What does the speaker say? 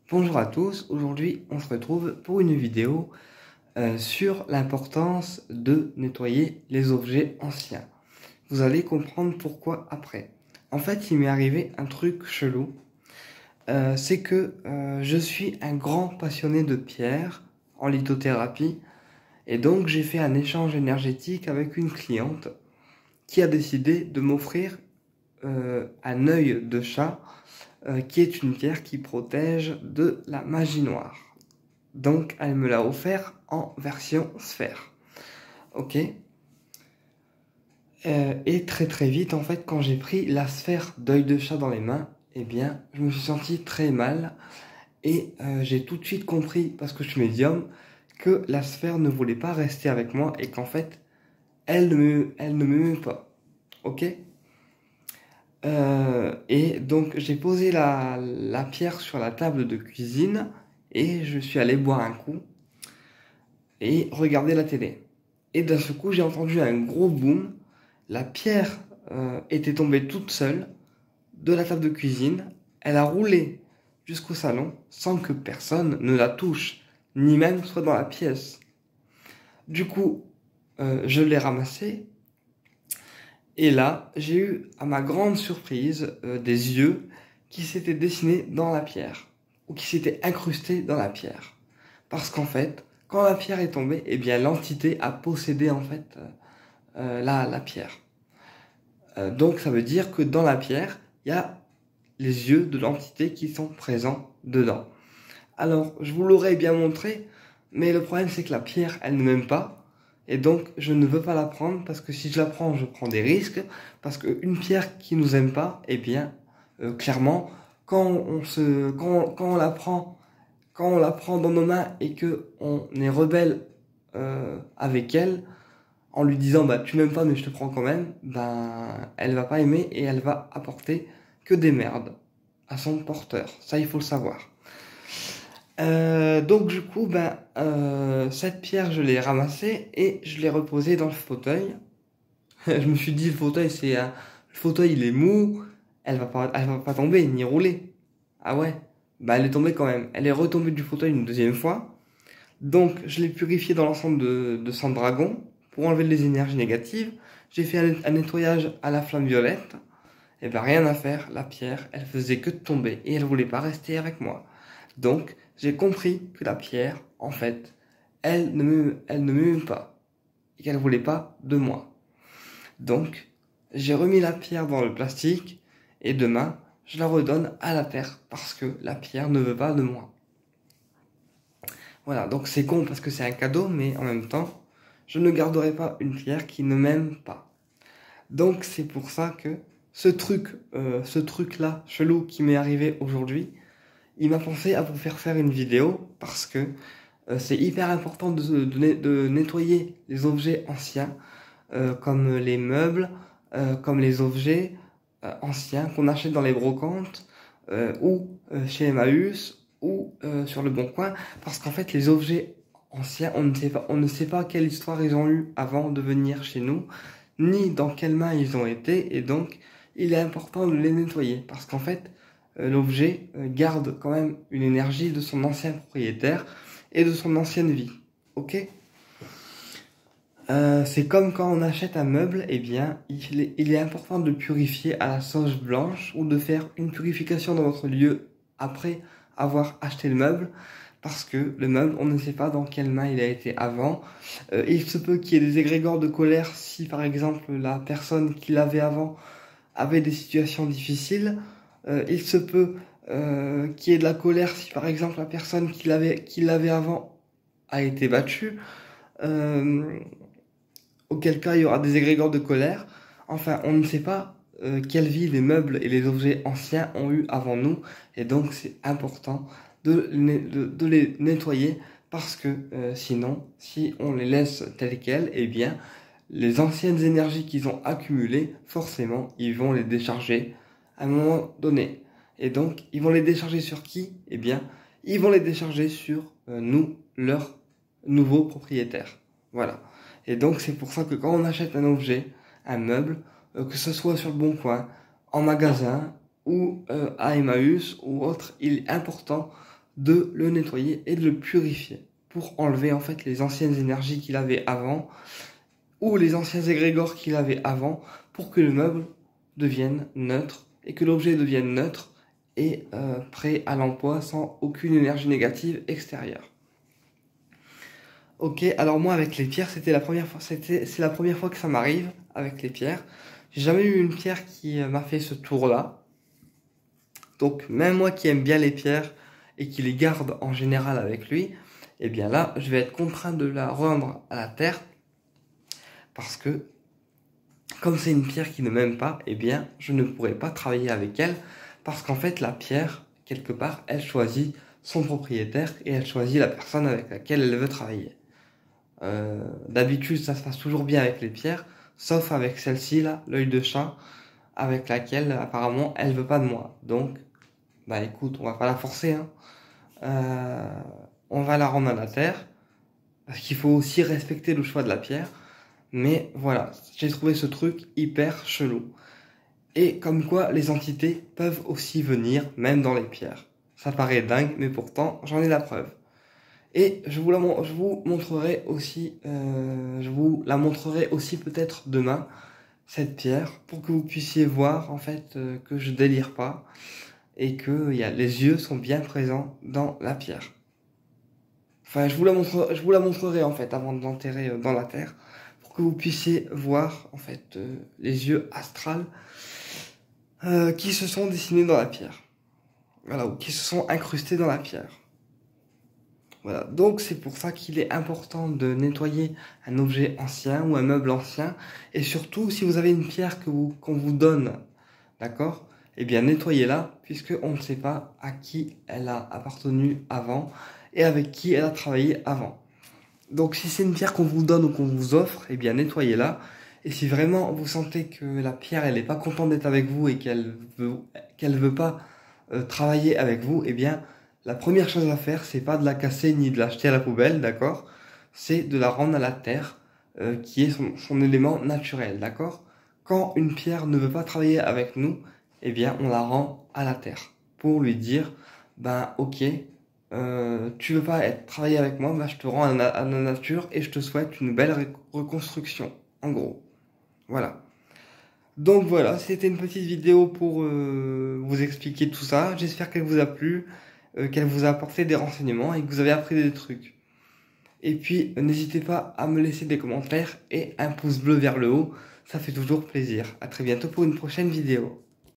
Bonjour à tous, aujourd'hui on se retrouve pour une vidéo sur l'importance de nettoyer les objets anciens. Vous allez comprendre pourquoi après. En fait, il m'est arrivé un truc chelou, c'est que je suis un grand passionné de pierre en lithothérapie et donc j'ai fait un échange énergétique avec une cliente qui a décidé de m'offrir un œil de chat qui est une pierre qui protège de la magie noire. Donc, elle me l'a offert en version sphère. Ok. Et très vite, en fait, quand j'ai pris la sphère d'œil de chat dans les mains, eh bien, je me suis senti très mal. Et j'ai tout de suite compris, parce que je suis médium, que la sphère ne voulait pas rester avec moi et qu'en fait, elle ne m'aimait pas. Ok. Et donc, j'ai posé la pierre sur la table de cuisine et je suis allé boire un coup et regarder la télé. Et d'un seul coup, j'ai entendu un gros boom. La pierre était tombée toute seule de la table de cuisine. Elle a roulé jusqu'au salon sans que personne ne la touche, ni même soit dans la pièce. Du coup, je l'ai ramassée. Et là, j'ai eu, à ma grande surprise, des yeux qui s'étaient dessinés dans la pierre, ou qui s'étaient incrustés dans la pierre. Parce qu'en fait, quand la pierre est tombée, eh bien l'entité a possédé en fait la pierre. Donc ça veut dire que dans la pierre, il y a les yeux de l'entité qui sont présents dedans. Alors, je vous l'aurais bien montré, mais le problème c'est que la pierre, elle ne m'aime pas. Et donc, je ne veux pas la prendre parce que si je la prends, je prends des risques. Parce qu'une pierre qui nous aime pas, eh bien, clairement, quand on la prend, dans nos mains et que on est rebelle avec elle, en lui disant bah tu m'aimes pas mais je te prends quand même, ben elle va pas aimer et elle va apporter que des merdes à son porteur. Ça il faut le savoir. Donc du coup cette pierre je l'ai ramassée et je l'ai reposée dans le fauteuil. Je me suis dit le fauteuil il est mou, elle va pas tomber ni rouler. Ah ouais, bah elle est tombée quand même. Elle est retombée du fauteuil une deuxième fois. Donc, je l'ai purifié dans l'ensemble de sang dragon pour enlever les énergies négatives. J'ai fait un nettoyage à la flamme violette. Et ben rien à faire, la pierre, elle faisait que de tomber et elle voulait pas rester avec moi. Donc, j'ai compris que la pierre, en fait, elle ne m'aimait pas et qu'elle voulait pas de moi. Donc, j'ai remis la pierre dans le plastique et demain, je la redonne à la terre parce que la pierre ne veut pas de moi. Voilà, donc c'est con parce que c'est un cadeau, mais en même temps, je ne garderai pas une pierre qui ne m'aime pas. Donc c'est pour ça que ce truc-là, chelou, qui m'est arrivé aujourd'hui, il m'a pensé à vous faire une vidéo parce que c'est hyper important de nettoyer les objets anciens, comme les meubles, comme les objets anciens qu'on achète dans les brocantes ou chez Emmaüs ou sur le Bon Coin, parce qu'en fait les objets anciens, on ne sait pas quelle histoire ils ont eu avant de venir chez nous, ni dans quelles mains ils ont été, et donc il est important de les nettoyer, parce qu'en fait l'objet garde quand même une énergie de son ancien propriétaire et de son ancienne vie. Ok? C'est comme quand on achète un meuble, eh bien, il est important de le purifier à la sauge blanche ou de faire une purification dans votre lieu après avoir acheté le meuble, parce que le meuble, on ne sait pas dans quelle main il a été avant. Il se peut qu'il y ait des égrégores de colère si, par exemple, la personne qui l'avait avant avait des situations difficiles. Il se peut qu'il y ait de la colère si, par exemple, la personne qui l'avait avant a été battue. Auquel cas il y aura des égrégores de colère. Enfin, on ne sait pas quelle vie les meubles et les objets anciens ont eu avant nous, et donc c'est important de les nettoyer, parce que sinon, si on les laisse telles quelles, eh bien, les anciennes énergies qu'ils ont accumulées, forcément, ils vont les décharger à un moment donné. Et donc, ils vont les décharger sur qui? Eh bien, ils vont les décharger sur nous, leurs nouveaux propriétaires. Voilà. Et donc c'est pour ça que quand on achète un objet, un meuble, que ce soit sur le Bon Coin, en magasin ou à Emmaüs ou autre, il est important de le nettoyer et de le purifier pour enlever en fait les anciennes énergies qu'il avait avant ou les anciens égrégores qu'il avait avant pour que le meuble devienne neutre et que l'objet devienne neutre et prêt à l'emploi sans aucune énergie négative extérieure. Ok, alors moi avec les pierres, c'est la première fois que ça m'arrive avec les pierres. J'ai jamais eu une pierre qui m'a fait ce tour-là. Donc même moi qui aime bien les pierres et qui les garde en général avec lui, eh bien là, je vais être contraint de la rendre à la terre parce que comme c'est une pierre qui ne m'aime pas, eh bien je ne pourrai pas travailler avec elle parce qu'en fait la pierre, quelque part, elle choisit son propriétaire et elle choisit la personne avec laquelle elle veut travailler. D'habitude, ça se passe toujours bien avec les pierres, sauf avec celle-ci là, l'œil de chat, avec laquelle apparemment elle veut pas de moi. Donc, bah écoute, on va pas la forcer, hein. On va la rendre à la terre, parce qu'il faut aussi respecter le choix de la pierre. Mais voilà, j'ai trouvé ce truc hyper chelou. Et comme quoi, les entités peuvent aussi venir, même dans les pierres. Ça paraît dingue, mais pourtant, j'en ai la preuve. Et je vous la montrerai aussi peut-être demain, cette pierre, pour que vous puissiez voir en fait que je délire pas et que les yeux sont bien présents dans la pierre. Enfin, je vous la montrerai en fait avant de l'enterrer dans la terre, pour que vous puissiez voir en fait les yeux astrales qui se sont dessinés dans la pierre. Voilà, ou qui se sont incrustés dans la pierre. Voilà, donc c'est pour ça qu'il est important de nettoyer un objet ancien ou un meuble ancien. Et surtout, si vous avez une pierre qu'on vous donne, d'accord? Eh bien, nettoyez-la, puisqu'on ne sait pas à qui elle a appartenu avant et avec qui elle a travaillé avant. Donc, si c'est une pierre qu'on vous donne ou qu'on vous offre, eh bien, nettoyez-la. Et si vraiment vous sentez que la pierre, elle n'est pas contente d'être avec vous et qu'elle veut pas travailler avec vous, eh bien, la première chose à faire, c'est pas de la casser ni de l'acheter à la poubelle, d'accord? C'est de la rendre à la terre, qui est son élément naturel, d'accord? Quand une pierre ne veut pas travailler avec nous, eh bien, on la rend à la terre pour lui dire, ben, ok, tu veux pas travailler avec moi, ben, je te rends à la nature et je te souhaite une belle reconstruction, en gros. Voilà. Donc voilà, c'était une petite vidéo pour vous expliquer tout ça. J'espère qu'elle vous a plu, qu'elle vous a apporté des renseignements et que vous avez appris des trucs. Et puis, n'hésitez pas à me laisser des commentaires et un pouce bleu vers le haut. Ça fait toujours plaisir. À très bientôt pour une prochaine vidéo.